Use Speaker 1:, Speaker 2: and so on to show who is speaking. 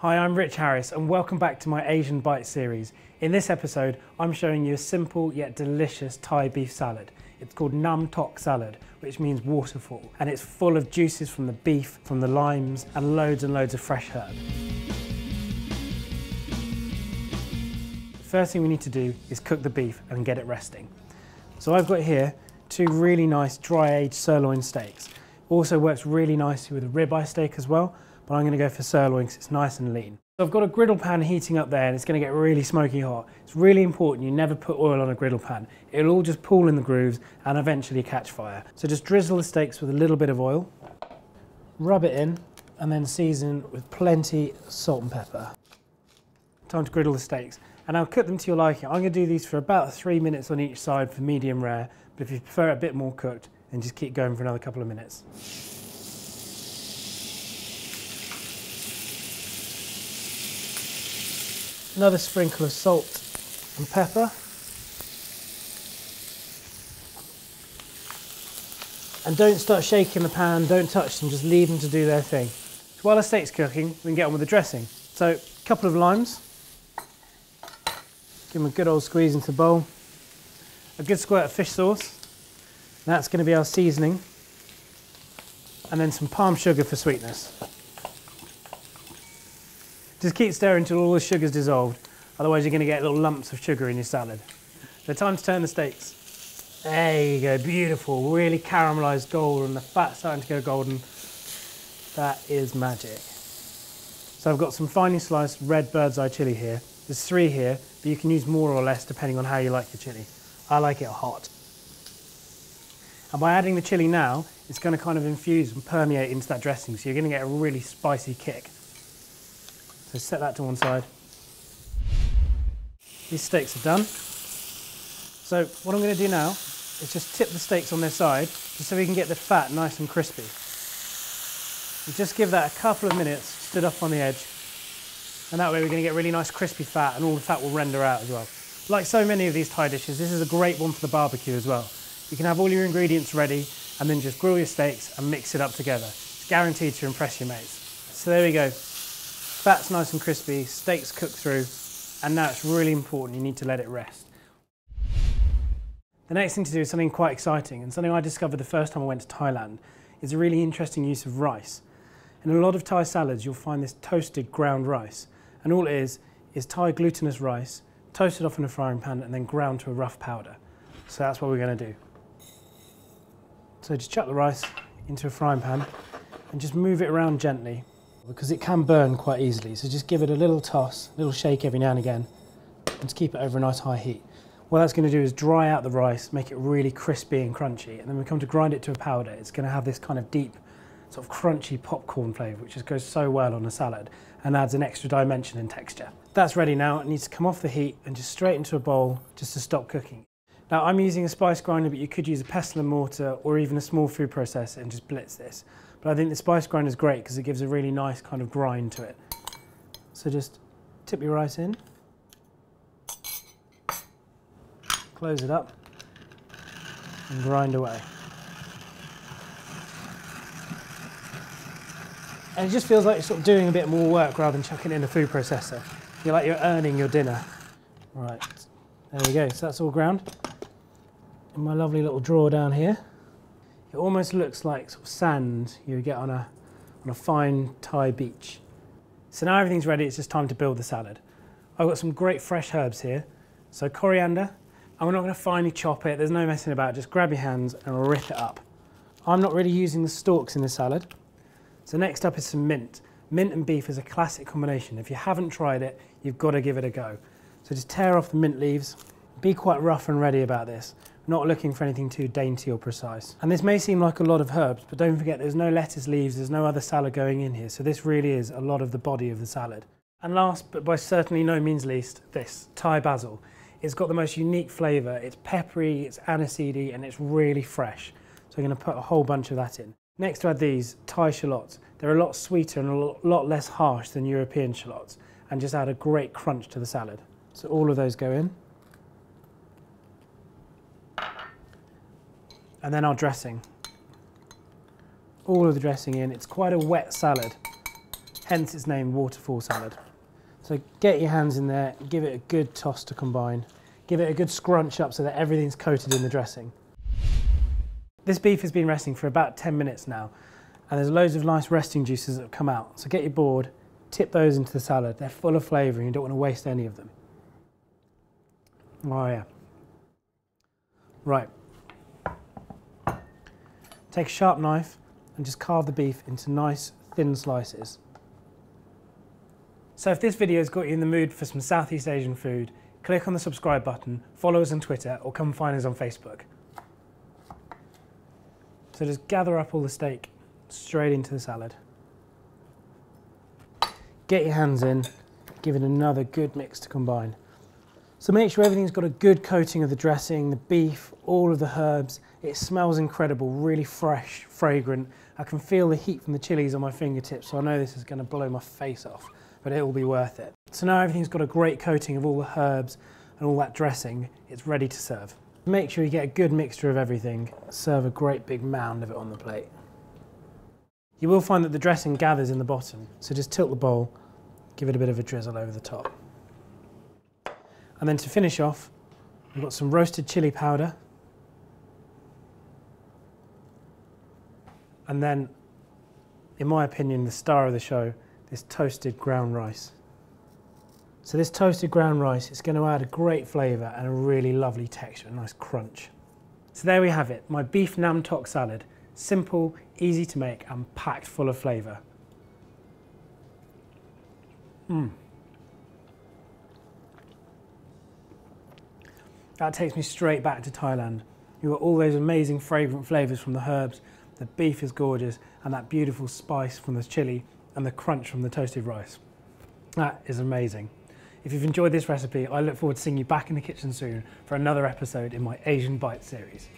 Speaker 1: Hi, I'm Rich Harris and welcome back to my Asian Bite series. In this episode, I'm showing you a simple yet delicious Thai beef salad. It's called Nam Tok salad, which means waterfall, and it's full of juices from the beef, from the limes, and loads of fresh herb. The first thing we need to do is cook the beef and get it resting. So I've got here two really nice dry-aged sirloin steaks. Also works really nicely with a ribeye steak as well, but I'm going to go for sirloin because it's nice and lean. So I've got a griddle pan heating up there and it's going to get really smoky hot. It's really important you never put oil on a griddle pan. It'll all just pool in the grooves and eventually catch fire. So just drizzle the steaks with a little bit of oil, rub it in, and then season with plenty of salt and pepper. Time to griddle the steaks. And I'll cook them to your liking. I'm going to do these for about 3 minutes on each side for medium rare, but if you prefer it a bit more cooked, then just keep going for another couple of minutes. Another sprinkle of salt and pepper. And don't start shaking the pan, don't touch them, just leave them to do their thing. So while the steak's cooking, we can get on with the dressing. So a couple of limes. Give them a good old squeeze into the bowl. A good squirt of fish sauce. That's going to be our seasoning. And then some palm sugar for sweetness. Just keep stirring until all the sugar's dissolved, otherwise you're going to get little lumps of sugar in your salad. So time to turn the steaks. There you go, beautiful, really caramelised gold and the fat's starting to go golden. That is magic. So I've got some finely sliced red birdseye chilli here. There's 3 here, but you can use more or less depending on how you like your chilli. I like it hot. And by adding the chilli now, it's going to kind of infuse and permeate into that dressing, so you're going to get a really spicy kick. So set that to one side. These steaks are done. So what I'm going to do now is just tip the steaks on their side, just so we can get the fat nice and crispy. And just give that a couple of minutes, stood up on the edge, and that way we're going to get really nice crispy fat, and all the fat will render out as well. Like so many of these Thai dishes, this is a great one for the barbecue as well. You can have all your ingredients ready, and then just grill your steaks and mix it up together. It's guaranteed to impress your mates. So there we go. Fat's nice and crispy, steaks cooked through, and now it's really important, you need to let it rest. The next thing to do is something quite exciting, and something I discovered the first time I went to Thailand, is a really interesting use of rice. In a lot of Thai salads you'll find this toasted ground rice, and all it is Thai glutinous rice, toasted off in a frying pan and then ground to a rough powder. So that's what we're going to do. So just chuck the rice into a frying pan and just move it around gently, because it can burn quite easily, so just give it a little toss, a little shake every now and again, and just keep it over a nice high heat. What that's going to do is dry out the rice, make it really crispy and crunchy, and then when we come to grind it to a powder, it's going to have this kind of deep, sort of crunchy popcorn flavour, which just goes so well on a salad and adds an extra dimension in texture. That's ready now. It needs to come off the heat and just straight into a bowl just to stop cooking. Now I'm using a spice grinder, but you could use a pestle and mortar or even a small food processor and just blitz this. But I think the spice grinder is great because it gives a really nice kind of grind to it. So just tip your rice in, close it up, and grind away. And it just feels like you're sort of doing a bit more work rather than chucking it in a food processor. You're like you're earning your dinner. Right, there we go, so that's all ground. In my lovely little drawer down here. It almost looks like sort of sand you get on a fine Thai beach. So now everything's ready, it's just time to build the salad. I've got some great fresh herbs here. So coriander, and we're not going to finely chop it, there's no messing about, just grab your hands and rip it up. I'm not really using the stalks in the salad. So next up is some mint. Mint and beef is a classic combination. If you haven't tried it, you've got to give it a go. So just tear off the mint leaves. Be quite rough and ready about this. Not looking for anything too dainty or precise. And this may seem like a lot of herbs, but don't forget there's no lettuce leaves, there's no other salad going in here, so this really is a lot of the body of the salad. And last, but by certainly no means least, this, Thai basil. It's got the most unique flavour, it's peppery, it's aniseedy, and it's really fresh. So I'm going to put a whole bunch of that in. Next to add these, Thai shallots. They're a lot sweeter and a lot less harsh than European shallots, and just add a great crunch to the salad. So all of those go in. And then our dressing. All of the dressing in. It's quite a wet salad. hence its name waterfall salad. So get your hands in there, give it a good toss to combine. Give it a good scrunch up so that everything's coated in the dressing. This beef has been resting for about 10 minutes now, and there's loads of nice resting juices that have come out. So get your board, tip those into the salad. They're full of flavour and you don't want to waste any of them. Oh yeah. Right. Take a sharp knife and just carve the beef into nice thin slices. So if this video has got you in the mood for some Southeast Asian food, click on the subscribe button, follow us on Twitter, or come find us on Facebook. So just gather up all the steak straight into the salad. Get your hands in, give it another good mix to combine. So make sure everything's got a good coating of the dressing, the beef, all of the herbs. It smells incredible, really fresh, fragrant. I can feel the heat from the chilies on my fingertips, so I know this is going to blow my face off, but it will be worth it. So now everything's got a great coating of all the herbs and all that dressing, it's ready to serve. Make sure you get a good mixture of everything. Serve a great big mound of it on the plate. You will find that the dressing gathers in the bottom, so just tilt the bowl, give it a bit of a drizzle over the top. And then to finish off, we've got some roasted chili powder. And then, in my opinion, the star of the show, this toasted ground rice. So this toasted ground rice is going to add a great flavour and a really lovely texture, a nice crunch. So there we have it, my beef nam tok salad. Simple, easy to make and packed full of flavour. That takes me straight back to Thailand. You've got all those amazing fragrant flavours from the herbs, the beef is gorgeous, and that beautiful spice from the chilli and the crunch from the toasted rice. That is amazing. If you've enjoyed this recipe, I look forward to seeing you back in the kitchen soon for another episode in my Asian Bites series.